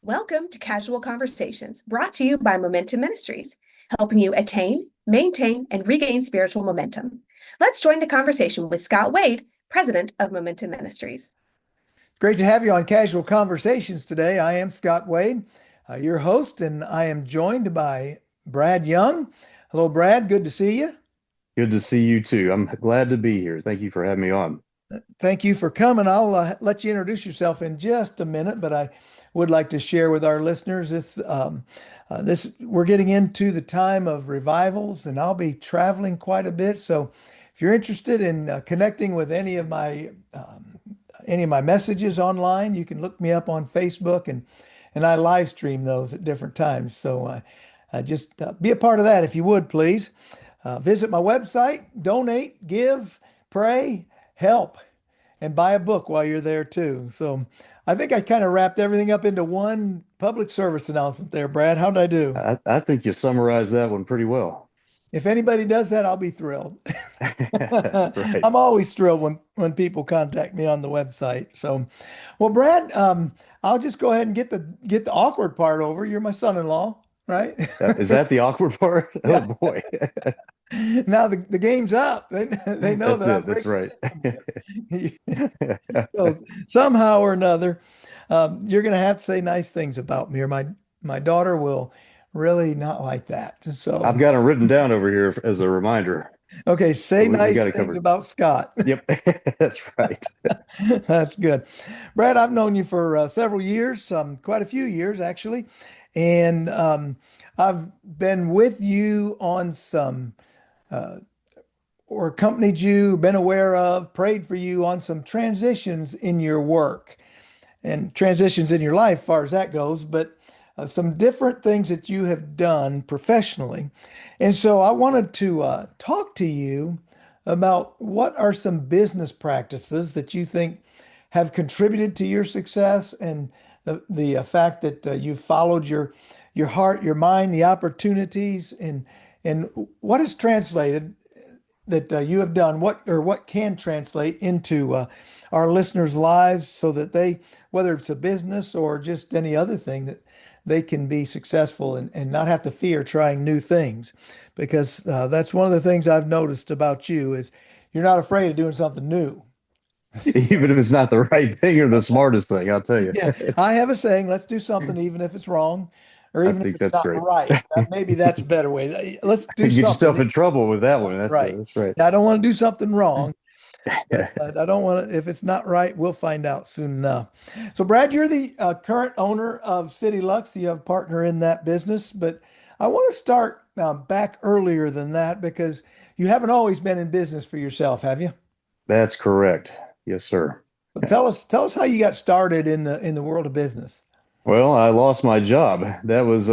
Welcome to Casual Conversations, brought to you by Momentum Ministries, helping you attain, maintain, and regain spiritual momentum. Let's join the conversation with Scott Wade, president of Momentum Ministries. Great to have you on Casual Conversations today. I am Scott Wade, your host, and I am joined by Brad Young. Hello, Brad. Good to see you. Good to see you too. I'm glad to be here. Thank you for having me on. Thank you for coming. I'll let you introduce yourself in just a minute, but I would like to share with our listeners this we're getting into the time of revivals, and I'll be traveling quite a bit. So if you're interested in connecting with any of my messages online, you can look me up on Facebook, and I live stream those at different times. So just be a part of that if you would, please. Visit my website, donate, give, pray, help, and buy a book while you're there too. So I think I kind of wrapped everything up into one public service announcement there, Brad. How'd I do? I think you summarized that one pretty well. If anybody does that, I'll be thrilled. Right. I'm always thrilled when people contact me on the website. So, well, Brad, I'll just go ahead and get the awkward part over. You're my son-in-law, right? Is that the awkward part? Yeah. Oh boy. Now the game's up. They know That's right. So somehow or another, you're going to have to say nice things about me, or my daughter will really not like that. So I've got them written down over here as a reminder. Okay, say nice got it things covered. about Scott. Yep, that's right. That's good. Brad, I've known you for several years, quite a few years actually, and I've been with you on some or accompanied you, been aware of, prayed for you on some transitions in your work and transitions in your life, as far as that goes, but some different things that you have done professionally. And so I wanted to talk to you about what are some business practices that you think have contributed to your success, and the fact that you followed your heart, your mind, the opportunities, and what has translated that you have done, what can translate into our listeners' lives, so that they, whether it's a business or just any other thing, that they can be successful and not have to fear trying new things. Because that's one of the things I've noticed about you is you're not afraid of doing something new. Even if it's not the right thing or the smartest thing, I'll tell you. Yeah, I have a saying, let's do something even if it's wrong, or I even if think it's that's not great. right. Maybe that's a better way. Let's do You get yourself something in trouble with that one. right. That's right. I don't want to do something wrong. But I don't want to, if it's not right, we'll find out soon enough. So, Brad, you're the current owner of CityLux. You have a partner in that business, but I want to start back earlier than that, because you haven't always been in business for yourself, have you? That's correct. Yes, sir. So tell us how you got started in the world of business. Well, I lost my job. That was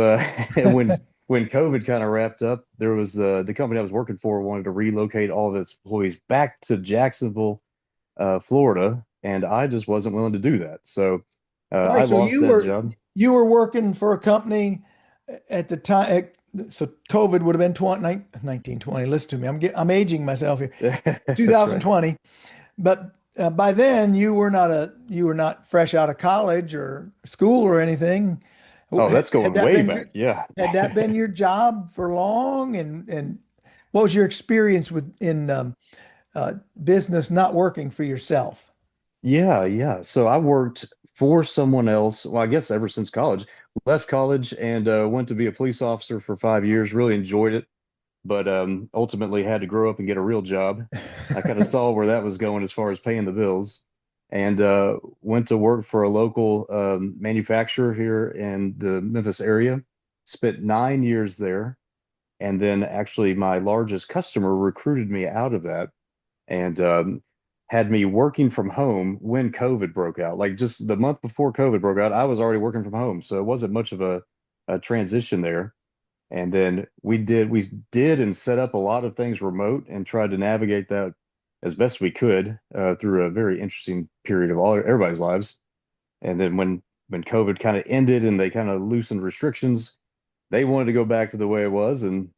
when COVID kind of wrapped up. There was the company I was working for wanted to relocate all of its employees back to Jacksonville, Florida, and I just wasn't willing to do that. So All right, I so lost that job. you were working for a company at the time. So COVID would have been 1920. Listen to me. I'm aging myself here. That's 2020. But by then you were not fresh out of college or school or anything. Oh, that's going way back. Yeah. Had that been your job for long? And what was your experience in business, not working for yourself? Yeah. So I worked for someone else. Well, I guess ever since college. Left college and went to be a police officer for 5 years. Really enjoyed it, but ultimately had to grow up and get a real job. I kind of saw where that was going as far as paying the bills, and went to work for a local manufacturer here in the Memphis area. Spent 9 years there, and then actually my largest customer recruited me out of that, and had me working from home when COVID broke out. Like just the month before COVID broke out, I was already working from home, so it wasn't much of a transition there. And then we did and set up a lot of things remote and tried to navigate that as best we could through a very interesting period of everybody's lives. And then when when COVID kind of ended and they kind of loosened restrictions, they wanted to go back to the way it was, and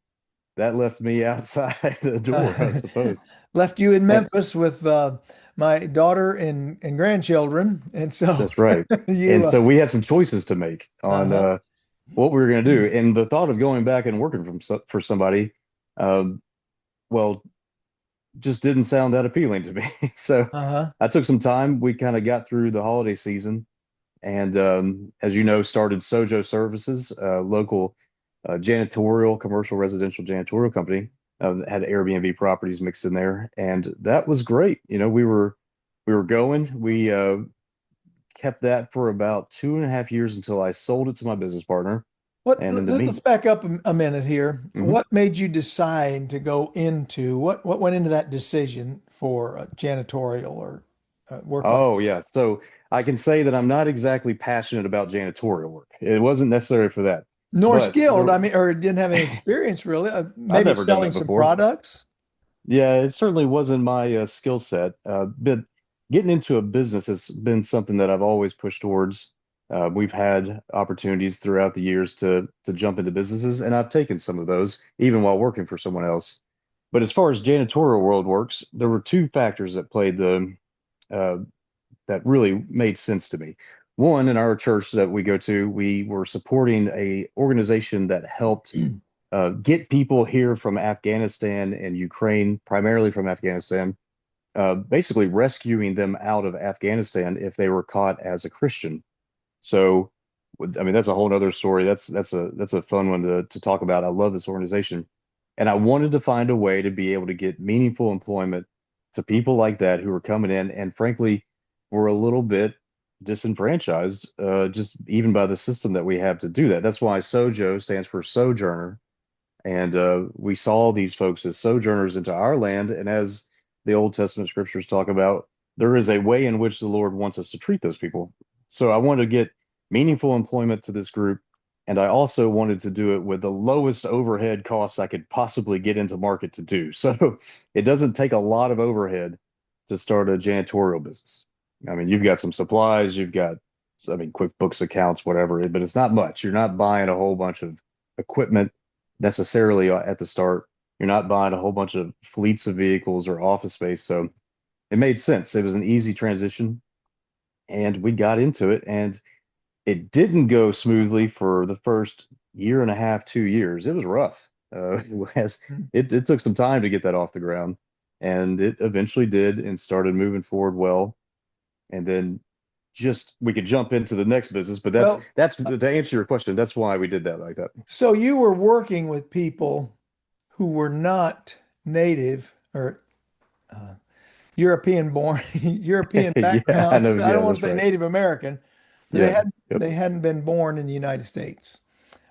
that left me outside the door, I suppose. Left you in And Memphis with my daughter and grandchildren, and so that's right. And you so we had some choices to make on uh-huh. what we were going to do. And the thought of going back and working for somebody, um, well, just didn't sound that appealing to me. So Uh-huh. I took some time. We kind of got through the holiday season, and as you know, started Sojo Services, local janitorial, commercial residential janitorial company. Had Airbnb properties mixed in there, and that was great. We were going. We kept that for about 2.5 years until I sold it to my business partner. And in the Let's mean, back up a minute here. Mhm. What made you decide to go into what went into that decision for janitorial or work like Oh that? yeah. So I can say that I'm not exactly passionate about janitorial work. It wasn't necessary for that, Nor but skilled, there, I mean, or didn't have any experience really. I've Maybe never done selling that some before. products. Yeah, it certainly wasn't my skill set. But getting into a business has been something that I've always pushed towards. We've had opportunities throughout the years to jump into businesses, and I've taken some of those, even while working for someone else. But as far as janitorial world works, there were two factors that played the uh, that really made sense to me. One, in our church that we go to, we were supporting a organization that helped get people here from Afghanistan and Ukraine, primarily from Afghanistan, basically rescuing them out of Afghanistan if they were caught as a Christian. So, I mean, that's a whole other story. That's a fun one to talk about. I love this organization, and I wanted to find a way to be able to get meaningful employment to people like that who are coming in, and frankly, were a little bit disenfranchised, just even by the system that we have to do that. That's why Sojo stands for sojourner, and we saw these folks as sojourners into our land. And as the Old Testament scriptures talk about, there is a way in which the Lord wants us to treat those people. So I wanted to get meaningful employment to this group. And I also wanted to do it with the lowest overhead costs I could possibly get into market to do. So it doesn't take a lot of overhead to start a janitorial business. I mean, you've got some supplies, you've got, I mean, QuickBooks accounts, whatever, but it's not much. You're not buying a whole bunch of equipment necessarily at the start. You're not buying a whole bunch of fleets of vehicles or office space. So it made sense. It was an easy transition, and we got into it. And it didn't go smoothly for the first year and a half, 2 years. It was rough. It took some time to get that off the ground, and it eventually did and started moving forward well. And then just we could jump into the next business, but that's Well, that's to answer your question, that's why we did that like that. so you were working with people who were not native or European born, European Yeah, I background. know. I Yeah, don't want that's to say right. Native American, but Yeah. Yep. they hadn't been born in the United States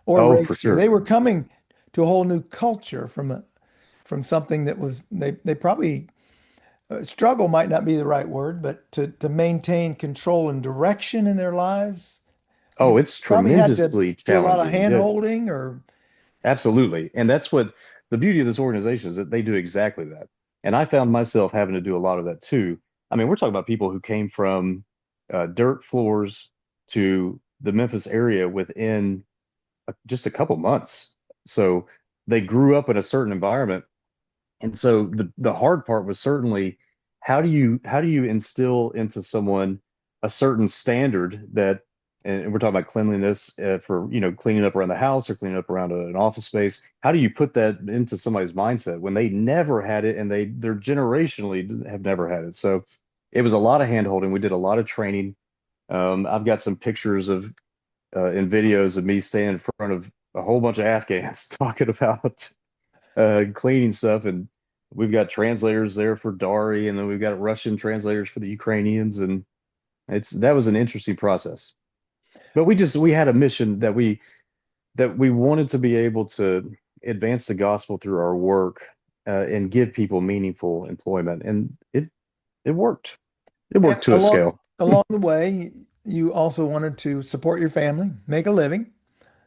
or Oh, for raised here. sure. They were coming to a whole new culture from something that was they probably struggle might not be the right word, but to maintain control and direction in their lives, you Oh, it's probably had to tremendously do a lot of challenging. hand Yeah, holding or absolutely. And that's what the beauty of this organization is, that they do exactly that. And I found myself having to do a lot of that too. I mean, we're talking about people who came from dirt floors to the Memphis area within just a couple months. So they grew up in a certain environment. And so the hard part was certainly how do you instill into someone a certain standard that, and we're talking about cleanliness, for cleaning up around the house or cleaning up around an office space. How do you put that into somebody's mindset when they never had it, and they're generationally have never had it? So it was a lot of hand holding. We did a lot of training. I've got some pictures of and videos of me standing in front of a whole bunch of Afghans talking about cleaning stuff. And we've got translators there for Dari, and then we've got Russian translators for the Ukrainians. And that was an interesting process. But we had a mission that we wanted to be able to advance the gospel through our work, and give people meaningful employment. And it worked. It and worked to a scale. along the way, you also wanted to support your family, make a living,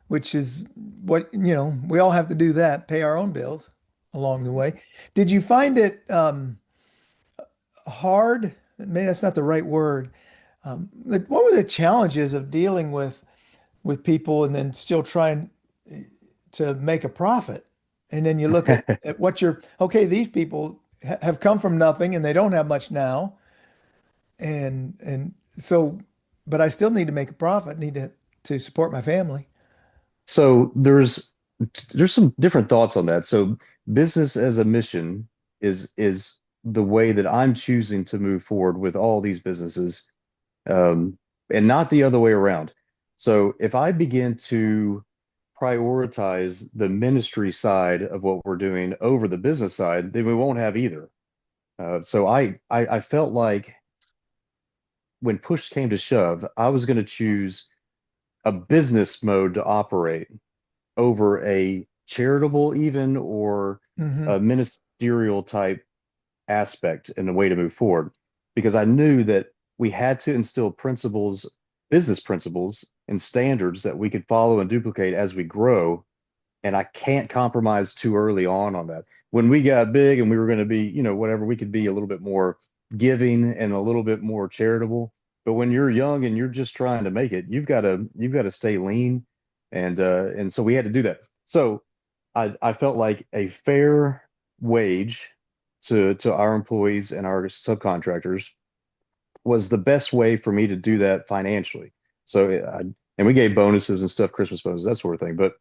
which is what, we all have to do that, pay our own bills along the way. Did you find it hard? Maybe that's not the right word. What were the challenges of dealing with people and then still trying to make a profit? And then you look at what you're, okay, these people have come from nothing and they don't have much now. And so, but I still need to make a profit, need to support my family. So there's some different thoughts on that. So business as a mission is the way that I'm choosing to move forward with all these businesses, and not the other way around. So if I begin to prioritize the ministry side of what we're doing over the business side, then we won't have either. So I felt like when push came to shove, I was going to choose a business mode to operate over a charitable even or Hmm. a ministerial type aspect and a way to move forward because I knew that we had to instill principles, business principles and standards that we could follow and duplicate as we grow. And I can't compromise too early on that. When we got big and we were going to be, whatever, we could be a little bit more giving and a little bit more charitable. But when you're young and you're just trying to make it, you've got to stay lean. And so we had to do that. So I felt like a fair wage to our employees and our subcontractors was the best way for me to do that financially. And we gave bonuses and stuff, Christmas bonuses, that sort of thing. But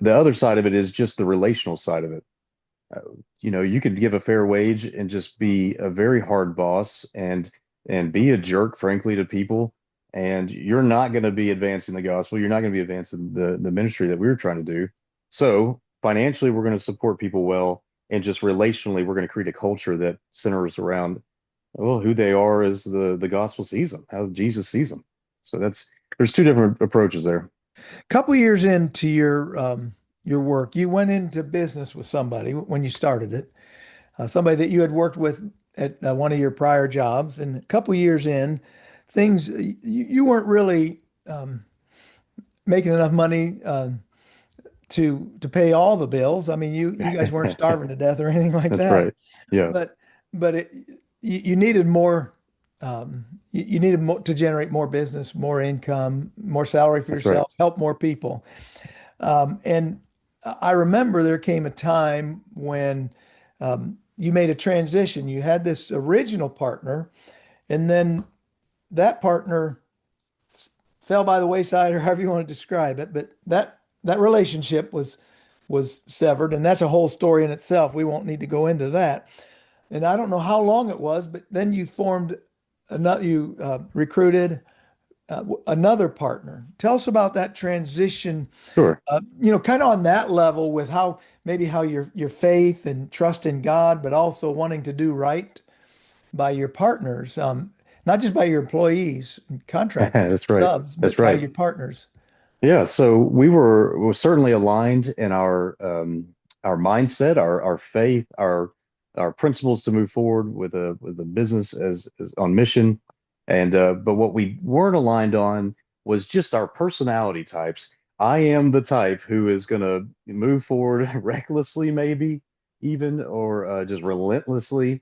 the other side of it is just the relational side of it. Uh, you could give a fair wage and just be a very hard boss and be a jerk, frankly, to people, and you're not going to be advancing the gospel. You're not going to be advancing the ministry that we were trying to do. So financially, we're going to support people well, and just relationally, we're going to create a culture that centers around well who they are as the gospel sees them, how Jesus sees them. So there's two different approaches there. Couple years into your work, you went into business with somebody when you started it, somebody that you had worked with at one of your prior jobs, and a couple years in, things you weren't really making enough money to pay all the bills. I mean, you guys weren't starving to death or anything like That's that, right. Yeah, but you needed more. You needed to generate more business, more income, more salary for that's right. yourself, help more people. And I remember there came a time when you made a transition. You had this original partner, and then that partner fell by the wayside, or however you want to describe it. But that relationship was severed, and that's a whole story in itself. We won't need to go into that. And I don't know how long it was, but then you formed another. You recruited another partner. Tell us about that transition, Sure. kind of on that level with how maybe how your faith and trust in God, but also wanting to do right by your partners, not just by your employees and contractors, That's right. subs, That's but by right. your partners. Yeah, so we were certainly aligned in our mindset, our faith, our principles to move forward with a business as on mission. And but what we weren't aligned on was just our personality types. I am the type who is going to move forward recklessly, maybe even, or just relentlessly.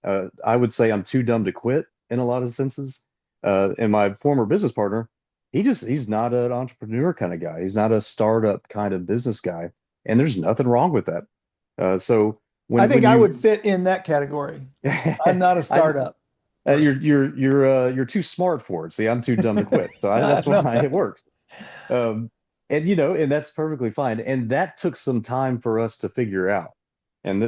I would say I'm too dumb to quit in a lot of senses. And my former business partner he's not an entrepreneur kind of guy. He's not a startup kind of business guy, and there's nothing wrong with that. So I when think I would you, fit in that category. I'm not a I startup person. you're too smart for it. See, I'm too dumb to quit. I That's know. why it works. Um, and and that's perfectly fine. And that took some time for us to figure out.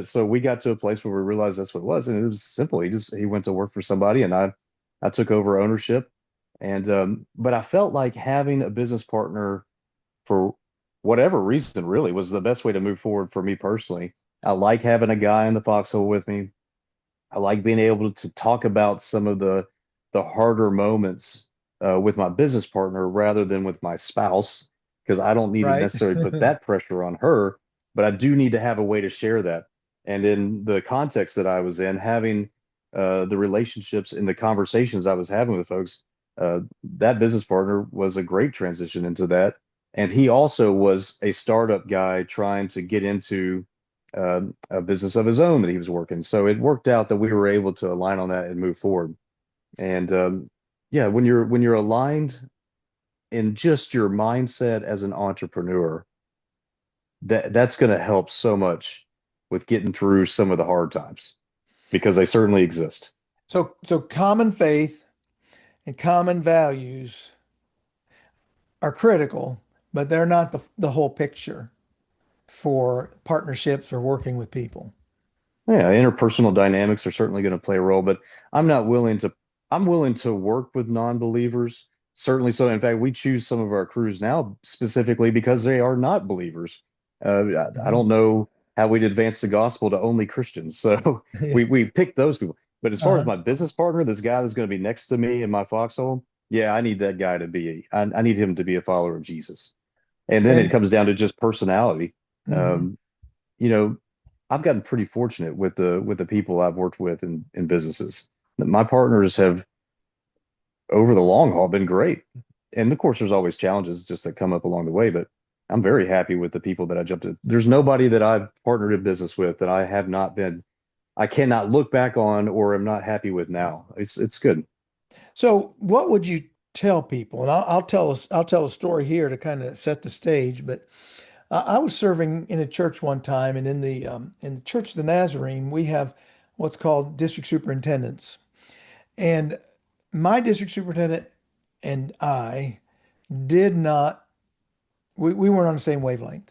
So we got to a place where we realized that's what it was, and it was simple. He went to work for somebody, and I took over ownership. And but I felt like having a business partner for whatever reason really was the best way to move forward for me personally. I like having a guy in the foxhole with me. I like being able to talk about some of the harder moments with my business partner rather than with my spouse because I don't need to Right. necessarily put that pressure on her, but I do need to have a way to share that. And in the context that I was in, having the relationships and the conversations I was having with folks, that business partner was a great transition into that. And he also was a startup guy trying to get into a business of his own that he was working. So it worked out that we were able to align on that and move forward. And yeah, when you're aligned in just your mindset as an entrepreneur, that's going to help so much with getting through some of the hard times because they certainly exist. So common faith and common values are critical, but they're not the whole picture for partnerships or working with people. Yeah, interpersonal dynamics are certainly going to play a role, but I'm not willing to, I'm willing to work with non-believers. Certainly so. In fact, we choose some of our crews now specifically because they are not believers. I Mhm. don't know how we'd advance the gospel to only Christians. So Yeah. we pick those people. But as far as Uh-huh. my business partner, this guy that's going to be next to me in my foxhole, yeah, I need that guy to be, I need him to be a follower of Jesus. And then it And comes down to just personality. mhm. Um, you know, I've gotten pretty fortunate with the people I've worked with in businesses. My partners have over the long haul been great. And of course, there's always challenges just that come up along the way, but I'm very happy with the people that I jumped in. There's nobody that I've partnered in business with that I have not been, I cannot look back on or am not happy with now. It's good. So what would you tell people? And I'll tell a story here to kind of set the stage, but I was serving in a church one time, and in the Church of the Nazarene, we have what's called district superintendents. And my district superintendent and I did not, we weren't on the same wavelength.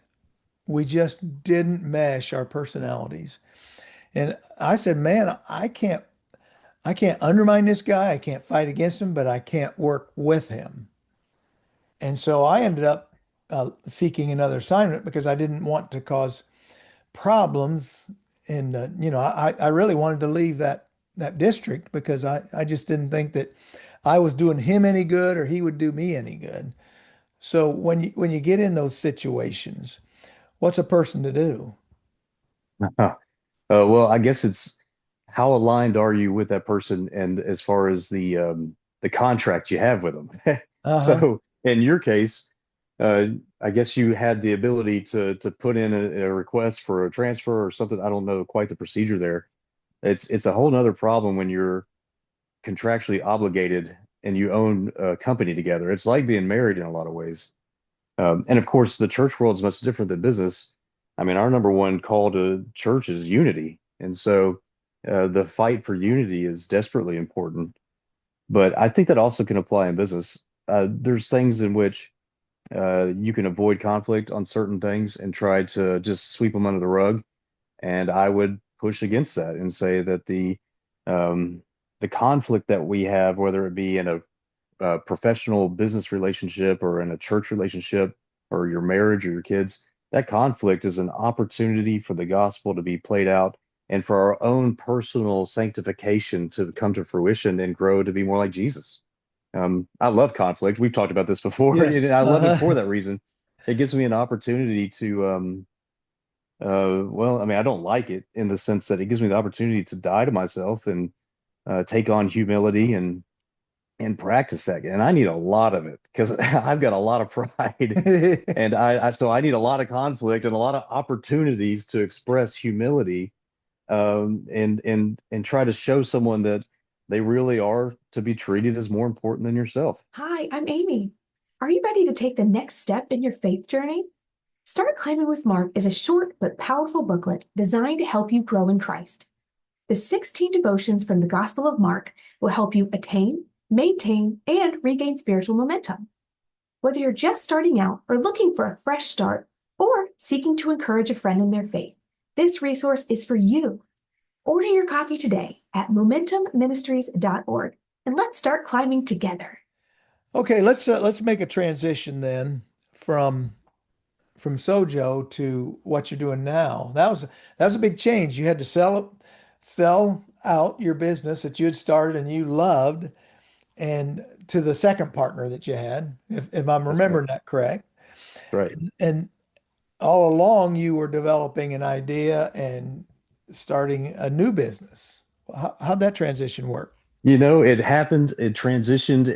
We just didn't mesh our personalities. And I said, man, I can't undermine this guy. I can't fight against him, but I can't work with him. And so I ended up seeking another assignment because I didn't want to cause problems. And I really wanted to leave that district because I just didn't think that I was doing him any good or he would do me any good. So when you get in those situations, what's a person to do? Well, I guess it's how aligned are you with that person, and as far as the contract you have with them. Uh-huh. So in your case, uh, I guess you had the ability to put in a request for a transfer or something. I don't know quite the procedure there. It's a whole nother problem when you're contractually obligated and you own a company together. It's like being married in a lot of ways. And of course, the church world is much different than business. I mean, our number one call to church is unity. And so the fight for unity is desperately important. But I think that also can apply in business. There's things in which you can avoid conflict on certain things and try to just sweep them under the rug. And I would push against that and say that um, the conflict that we have, whether it be in a professional business relationship or in a church relationship or your marriage or your kids, that conflict is an opportunity for the gospel to be played out and for our own personal sanctification to come to fruition and grow to be more like Jesus. I love conflict. We've talked about this before, and Yes. I love it for Uh-huh. that reason. It gives me an opportunity to, well, I mean, I don't like it in the sense that it gives me the opportunity to die to myself and take on humility and practice that. And I need a lot of it because I've got a lot of pride. And so I need a lot of conflict and a lot of opportunities to express humility and try to show someone that they really are to be treated as more important than yourself. Hi, I'm Amy. Are you ready to take the next step in your faith journey? Start Climbing with Mark is a short but powerful booklet designed to help you grow in Christ. The 16 devotions from the Gospel of Mark will help you attain, maintain, and regain spiritual momentum. Whether you're just starting out or looking for a fresh start or seeking to encourage a friend in their faith, this resource is for you. Order your copy today at momentumministries.org and let's start climbing together. Okay, let's make a transition then from Sojo to what you're doing now. That was a big change. You had to sell out your business that you had started and you loved, and to the second partner that you had, if I'm That's right. remembering that correct. Right. And all along you were developing an idea and starting a new business. How'd that transition work? You know, it happened, it transitioned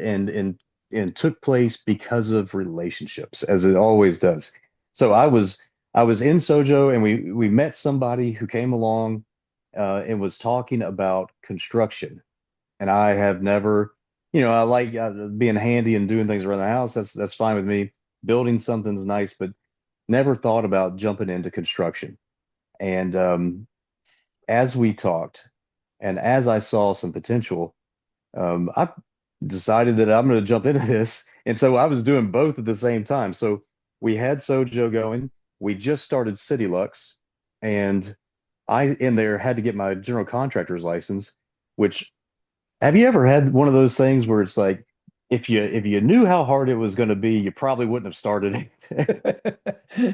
and took place because of relationships, as it always does. So I was in Sojo and we met somebody who came along and was talking about construction. And I have never I like being handy and doing things around the house. That's fine with me. Building something's nice, but never thought about jumping into construction. And as we talked, and as I saw some potential, I decided that I'm going to jump into this. And so I was doing both at the same time. So we had Sojo going. We just started CityLux, and I in there had to get my general contractor's license, which have you ever had one of those things where it's like if you knew how hard it was going to be, you probably wouldn't have started it.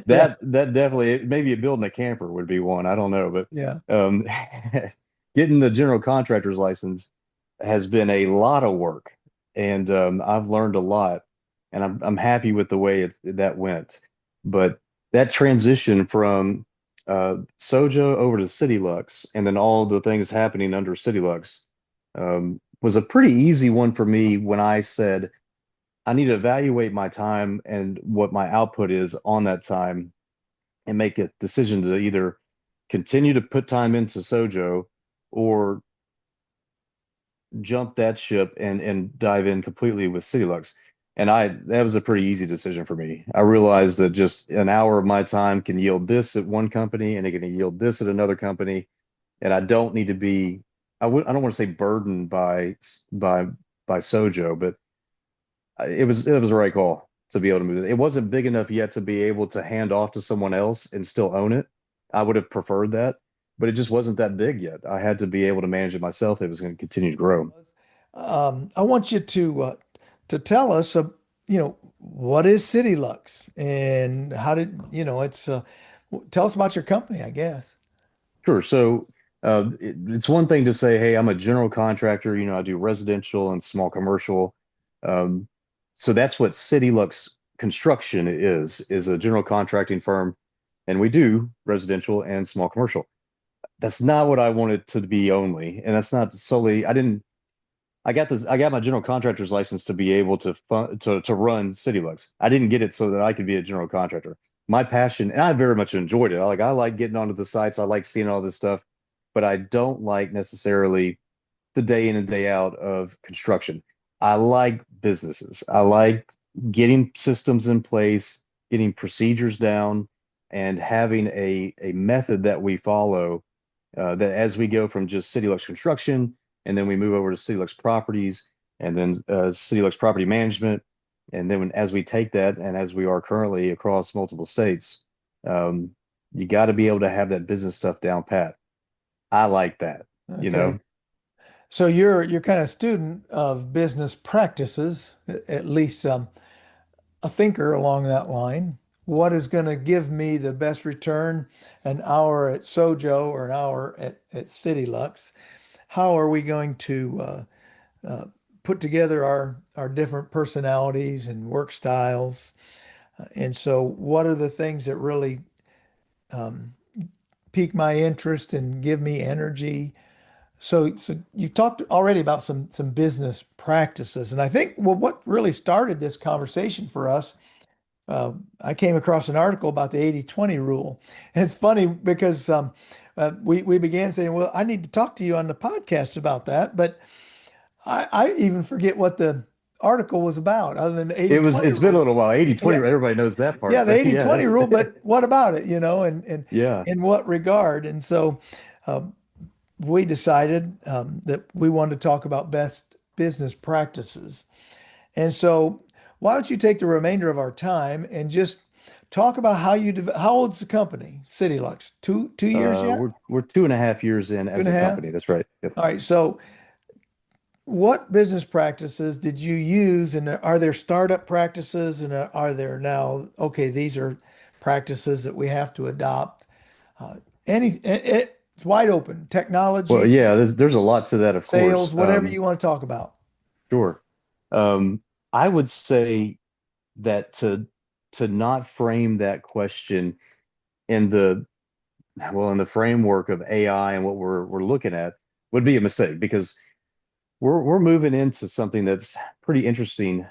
Yeah, That definitely maybe building a camper would be one. I don't know, but yeah. getting the general contractor's license has been a lot of work, and I've learned a lot, and I'm happy with the way that went. But that transition from Sojo over to CityLux, and then all the things happening under CityLux, was a pretty easy one for me when I said I need to evaluate my time and what my output is on that time and make a decision to either continue to put time into Sojo or jump that ship and dive in completely with CityLux. And that was a pretty easy decision for me. I realized that just an hour of my time can yield this at one company and it can yield this at another company. And I don't need to be, I don't want to say burdened by by Sojo, but it was the right call to be able to move it. It wasn't big enough yet to be able to hand off to someone else and still own it. I would have preferred that, but it just wasn't that big yet. I had to be able to manage it myself. It was going to continue to grow. I want you to tell us, what is CityLux and how did, it's tell us about your company, I guess. Sure. So it's one thing to say, hey, I'm a general contractor. I do residential and small commercial. Um, so that's what CityLux Construction is a general contracting firm, and we do residential and small commercial. That's not what I wanted to be only, and that's not solely. I didn't. I got this. I got my general contractor's license to be able to run CityLux. I didn't get it so that I could be a general contractor. My passion, and I very much enjoyed it. I like getting onto the sites. I like seeing all this stuff, but I don't like necessarily the day in and day out of construction. I like businesses. I like getting systems in place, getting procedures down, and having a method that we follow that as we go from just CityLux Construction, and then we move over to CityLux Properties, and then CityLux Property Management, and then as we take that, and as we are currently across multiple states, um, you got to be able to have that business stuff down pat. I like that, you Okay. know. So you're kind of student of business practices, at least a thinker along that line. What is going to give me the best return? An hour at Sojo or an hour at CityLux? How are we going to uh, put together our different personalities and work styles? And so, what are the things that really um, pique my interest and give me energy? So you've talked already about some business practices, and I think what really started this conversation for us, I came across an article about the 80/20 rule. And it's funny because we began saying, well, I need to talk to you on the podcast about that, but I even forget what the article was about, other than the 80/20 It's been a rule. little while. 80/20, Yeah, everybody knows that yeah, part, the but 80/20 yes. rule. But what about it? And Yeah. in what regard? And so. Um, we decided that we wanted to talk about best business practices. And so, why don't you take the remainder of our time and just talk about how old's the company, CityLux? Two years yet? We're 2.5 years in Two and as a a half? company. That's right. Yep. All right. So, what business practices did you use? And are there startup practices? And are there now, okay, these are practices that we have to adopt? Uh, it's wide open. Well, Technology, yeah, there's a lot to that, of sales, course. whatever you want to talk about. Sure. Um, I would say that to not frame that question in the framework of AI and what we're looking at would be a mistake because we're moving into something that's pretty interesting,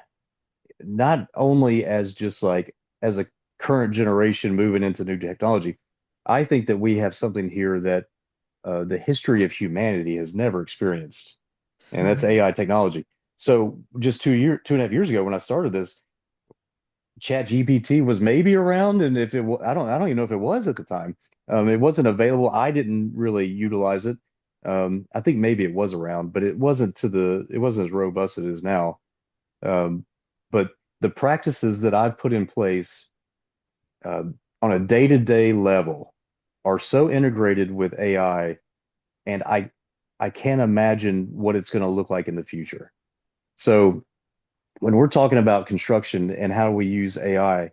not only as just like as a current generation moving into new technology. I think that we have something here that the history of humanity has never experienced, and that's AI technology. So just 2.5 years ago when I started this, Chat GPT was maybe around, and if it I don't even know if it was at the time. It wasn't available. I didn't really utilize it. I think maybe it was around, but it wasn't as robust as it is now. Um, but the practices that I've put in place uh, on a day-to-day level are so integrated with AI, and I can't imagine what it's going to look like in the future. So when we're talking about construction and how we use AI,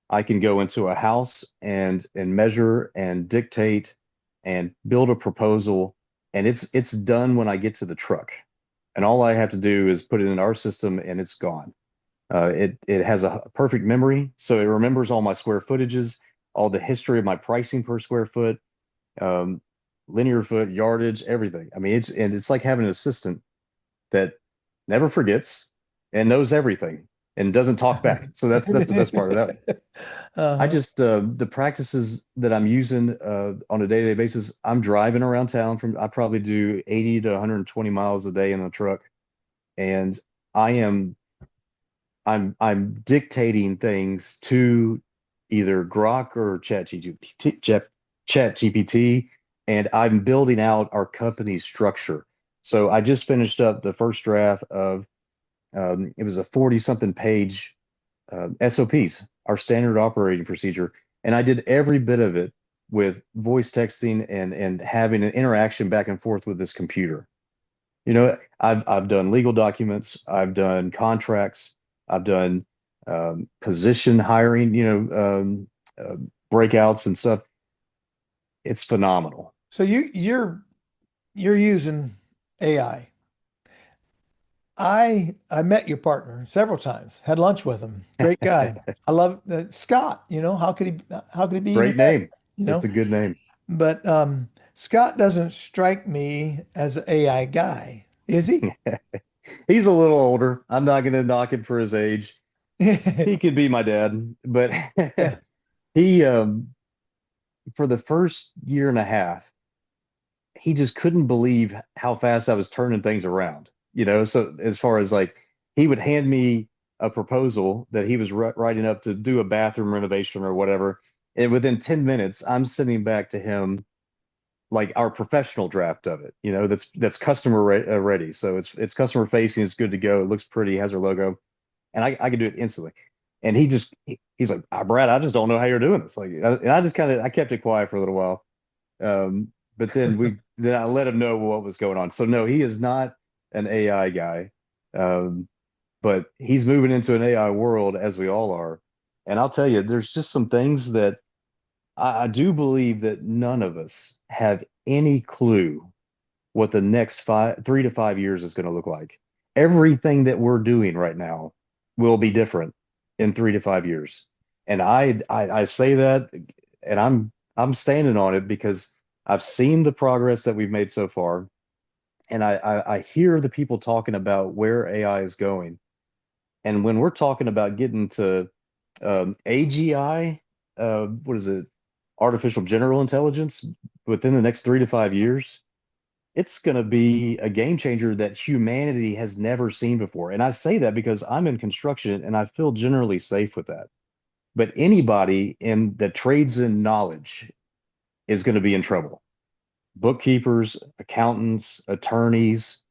I can go into a house and measure and dictate and build a proposal, and it's done when I get to the truck. And all I have to do is put it in our system and it's gone. It has a perfect memory, so it remembers all my square footages, all the history of my pricing per square foot, um, linear foot, yardage, everything. I mean, it's like having an assistant that never forgets and knows everything and doesn't talk back. So that's the best part of that. I Uh-huh. just the practices that I'm using on a day-to-day basis, I'm driving around town I probably do 80 to 120 miles a day in the truck, and I am I'm dictating things to either Grok or Chat GPT, and I'm building out our company's structure. So I just finished up the first draft of it was a 40 something page SOPs, our standard operating procedure. And I did every bit of it with voice texting and having an interaction back and forth with this computer. I've done legal documents, I've done contracts, I've done position hiring, uh, breakouts and stuff. It's phenomenal. So you're using AI. I met your partner several times, had lunch with him. Great guy. I love Scott, how could he be any Great better, name. you It's know? a good name. But Scott doesn't strike me as an AI guy, is he? He's a little older. I'm not going to knock him for his age. He could be my dad, but he for the first year and a half, he just couldn't believe how fast I was turning things around. So as far as like he would hand me a proposal that he was writing up to do a bathroom renovation or whatever, and within 10 minutes, I'm sending back to him like our professional draft of it. That's customer ready. So it's customer facing, it's good to go, it looks pretty, has our logo, and I can do it instantly. And he's like, Brad, I just don't know how you're doing this. Like, and I just kind of I kept it quiet for a little while. But then I let him know what was going on. So no, he is not an AI guy. Um, but he's moving into an AI world as we all are. And I'll tell you, there's just some things that I do believe that none of us have any clue what the next 3 to 5 years is going to look like. Everything that we're doing right now will be different in 3 to 5 years. And I say that, and I'm standing on it because I've seen the progress that we've made so far, and I hear the people talking about where AI is going. And when we're talking about getting to AGI, what is it? Artificial general intelligence within the next 3 to 5 years, it's going to be a game changer that humanity has never seen before. And I say that because I'm in construction and I feel generally safe with that. But anybody in that trades in knowledge is going to be in trouble. Bookkeepers, accountants, attorneys,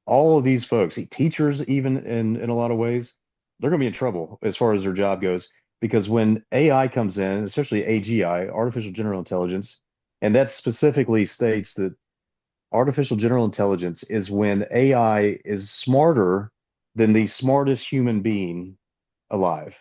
all of these folks, teachers, even in a lot of ways, they're going to be in trouble as far as their job goes. Because when AI comes in, especially AGI, artificial general intelligence, and that specifically states that artificial general intelligence is when AI is smarter than the smartest human being alive,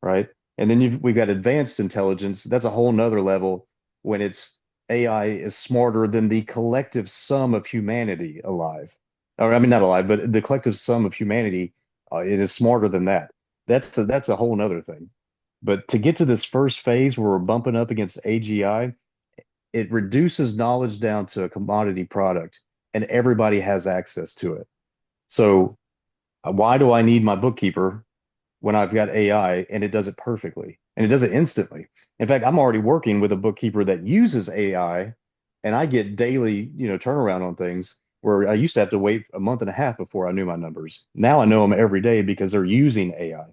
right? And then we've got advanced intelligence. That's a whole nother level when it's AI is smarter than the collective sum of humanity alive. Or I mean, not alive, but the collective sum of humanity, it is smarter than that. That's a whole nother thing. But to get to this first phase where we're bumping up against AGI, it reduces knowledge down to a commodity product and everybody has access to it. So why do I need my bookkeeper when I've got AI and it does it perfectly and it does it instantly? In fact, I'm already working with a bookkeeper that uses AI and I get daily, turnaround on things. where I used to have to wait a month and a half before I knew my numbers. Now I know them every day because they're using AI.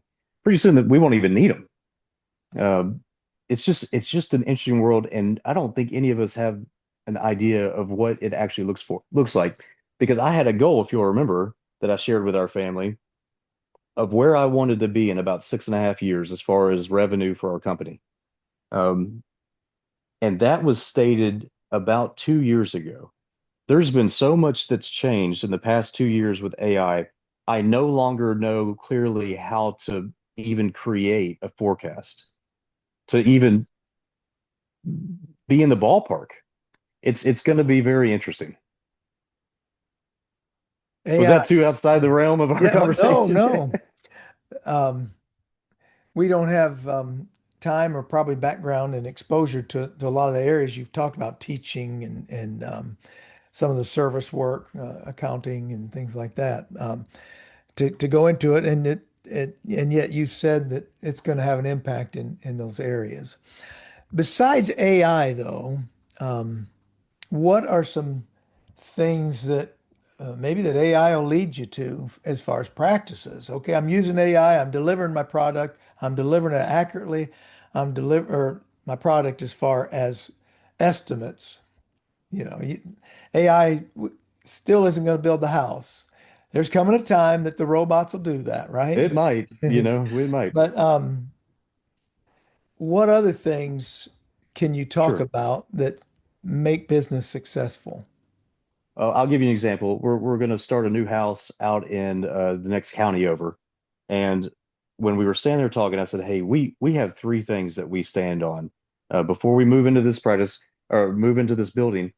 Pretty soon that we won't even need them. It's just an interesting world, and I don't think any of us have an idea of what it actually looks like. Because I had a goal, if you'll remember, that I shared with our family of where I wanted to be in about 6.5 years as far as revenue for our company. Um, and that was stated about 2 years ago. There's been so much that's changed in the past 2 years with AI. I no longer know clearly how to even create a forecast, to even be in the ballpark. It's going to be very interesting. Was AI. that too outside the realm of our Yeah, no, conversation? no. Um, we don't have time or probably background and exposure to a lot of the areas you've talked about, teaching and some of the service work, accounting and things like that. To go into it, and yet you said that it's going to have an impact in those areas. Besides AI, though, what are some things that maybe that AI will lead you to as far as practices? Okay, I'm using AI, I'm delivering my product, I'm delivering it accurately, or my product as far as estimates. AI still isn't going to build the house. There's coming a time that the robots will do that, right? It might, it might. But what other things can you talk Sure. about that make business successful? I'll give you an example. We're going to start a new house out in the next county over, and when we were standing there talking, I said, "Hey, we have three things that we stand on before we move into this practice or move into this building.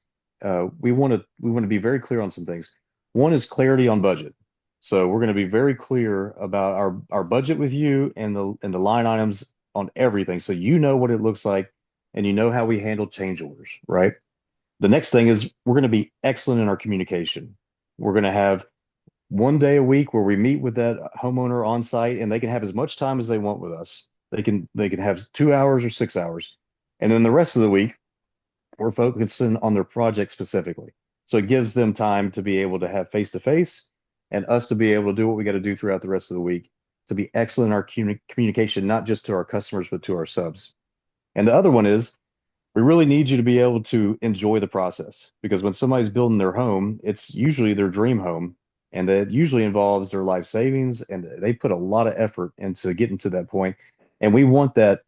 We want to be very clear on some things. One is clarity on budget. So we're going to be very clear about our budget with you and the line items on everything, so you know what it looks like, and you know how we handle change orders, right?" The next thing is we're going to be excellent in our communication. We're going to have one day a week where we meet with that homeowner on site and they can have as much time as they want with us. They can have 2 hours or 6 hours. And then the rest of the week, we're focusing on their project specifically. So it gives them time to be able to have face to face and us to be able to do what we got to do throughout the rest of the week to be excellent in our communication, not just to our customers, but to our subs. And the other one is we really need you to be able to enjoy the process because when somebody's building their home, it's usually their dream home. And that usually involves their life savings, and they put a lot of effort into getting to that point. And we want that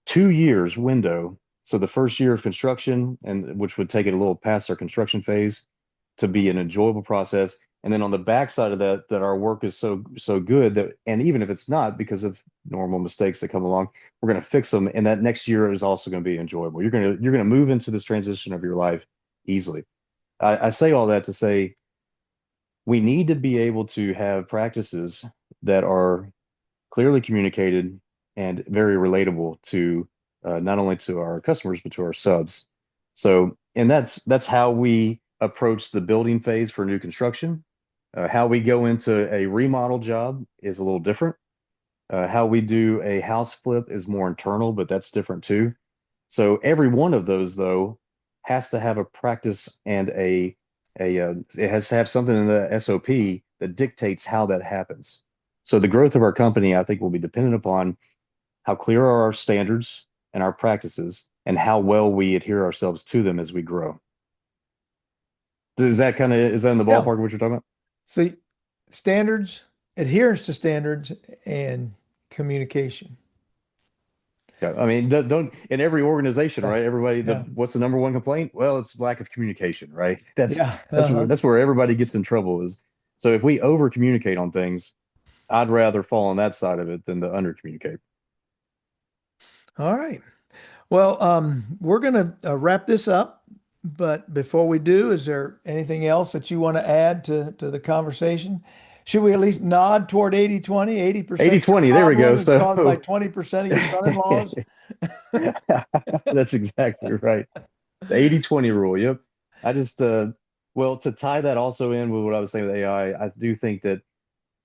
2 years window. So the first year of construction, and which would take it a little past our construction phase, to be an enjoyable process. And then on the backside of that, that our work is so good that, and even if it's not because of normal mistakes that come along, we're going to fix them. And that next year is also going to be enjoyable. You're going to move into this transition of your life easily. I say all that to say we need to be able to have practices that are clearly communicated and very relatable to not only to our customers but to our subs. So, and that's how we approach the building phase for new construction. How we go into a remodel job is a little different. How we do a house flip is more internal, but that's different too. So every one of those, though, has to have a practice and it has to have something in the SOP that dictates how that happens. So the growth of our company, I think, will be dependent upon how clear are our standards and our practices and how well we adhere ourselves to them as we grow. Is that in the Yeah. ballpark of what you're talking about? So standards, adherence to standards, and communication. Yeah, I mean, don't in every organization, Yeah. right? Everybody, Yeah. what's the number one complaint? Well, it's lack of communication, right? That's Yeah. that's where Uh-huh. that's where everybody gets in trouble is. So if we over communicate on things, I'd rather fall on that side of it than the under communicate. All right. Well, we're going to wrap this up. But before we do, is there anything else that you want to add to the conversation? Should we at least nod toward 80/20? 80% of your 80/20, there we go. problem is caused by So 20% of your son-in-laws? that's exactly right. The 80/20 rule. Yep. I just well, to tie that also in with what I was saying with AI, I do think that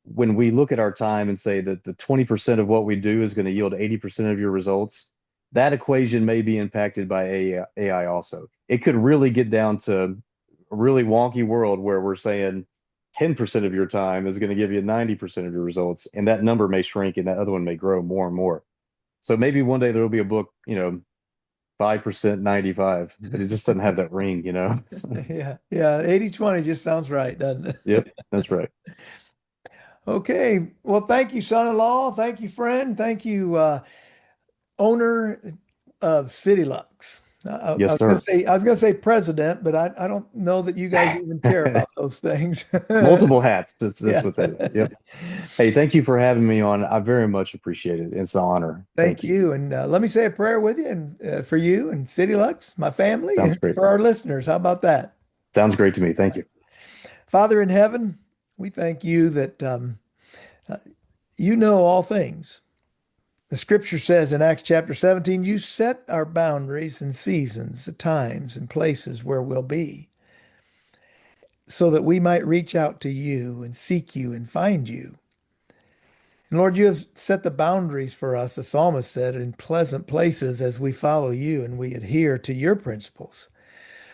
when we look at our time and say that the 20% of what we do is going to yield 80% of your results, that equation may be impacted by AI also. It could really get down to a really wonky world where we're saying 10% of your time is going to give you 90% of your results, and that number may shrink and that other one may grow more and more. So maybe one day there'll be a book, 5%, 95, but it just doesn't have that ring, Yeah. Yeah. 80/20 just sounds right, doesn't it? Yep, that's right. Okay. Well, thank you, son-in-law. Thank you, friend. Thank you, owner of CityLux. Yes, sir. I was gonna say president, but I don't know that you guys even care about those things. Multiple hats. That's Yeah. what that is. Yep. Hey, thank you for having me on. I very much appreciate it. It's an honor. Thank Thank you. you. And let me say a prayer with you and for you and CityLux, my family, Sounds and great. for our listeners. How about that? Sounds great to me. Thank you. Father in heaven, we thank you that uh, you know all things. The scripture says in Acts chapter 17, you set our boundaries and seasons, the times and places where we'll be, so that we might reach out to you and seek you and find you. And Lord, you have set the boundaries for us, the psalmist said, in pleasant places as we follow you and we adhere to your principles.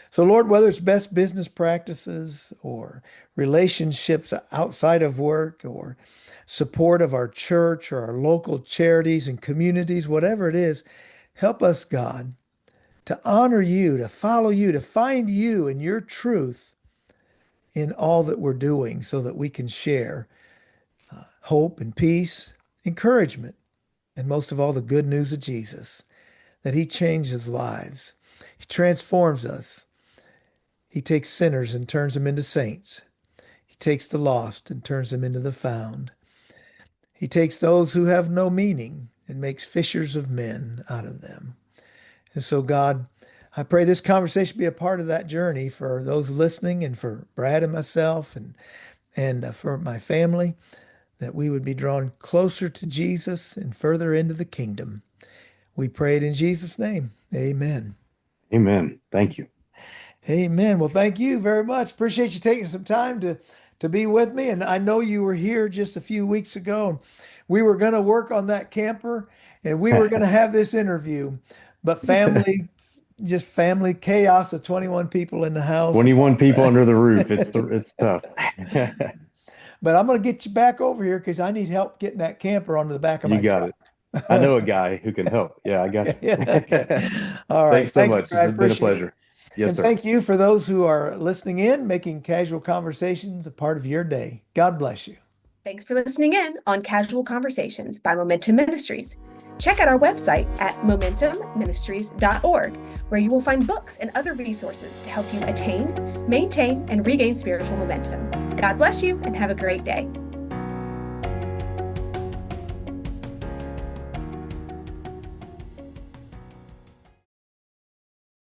So, Lord, whether it's best business practices or relationships outside of work or support of our church or our local charities and communities, whatever it is, help us, God, to honor you, to follow you, to find you and your truth in all that we're doing so that we can share hope and peace, encouragement, and most of all, the good news of Jesus, that he changes lives. He transforms us. He takes sinners and turns them into saints. He takes the lost and turns them into the found. He takes those who have no meaning and makes fishers of men out of them. And so, God, I pray this conversation be a part of that journey for those listening and for Brad and myself and for my family, that we would be drawn closer to Jesus and further into the kingdom. We pray it in Jesus' name. Amen. Amen. Thank you. Amen. Well, thank you very much. Appreciate you taking some time to be with me. And I know you were here just a few weeks ago. And we were going to work on that camper and we were going to have this interview, but family chaos of 21 people in the house. 21 people under the roof. It's tough. But I'm going to get you back over here because I need help getting that camper onto the back of You my got truck. it. I know a guy who can help. Yeah, I got you. Yeah, okay. All right. Thanks so Thank you. much. I This has been a appreciate it. pleasure. Yes, And sir. thank you for those who are listening in, making casual conversations a part of your day. God bless you. Thanks for listening in on Casual Conversations by Momentum Ministries. Check out our website at momentumministries.org, where you will find books and other resources to help you attain, maintain, and regain spiritual momentum. God bless you and have a great day.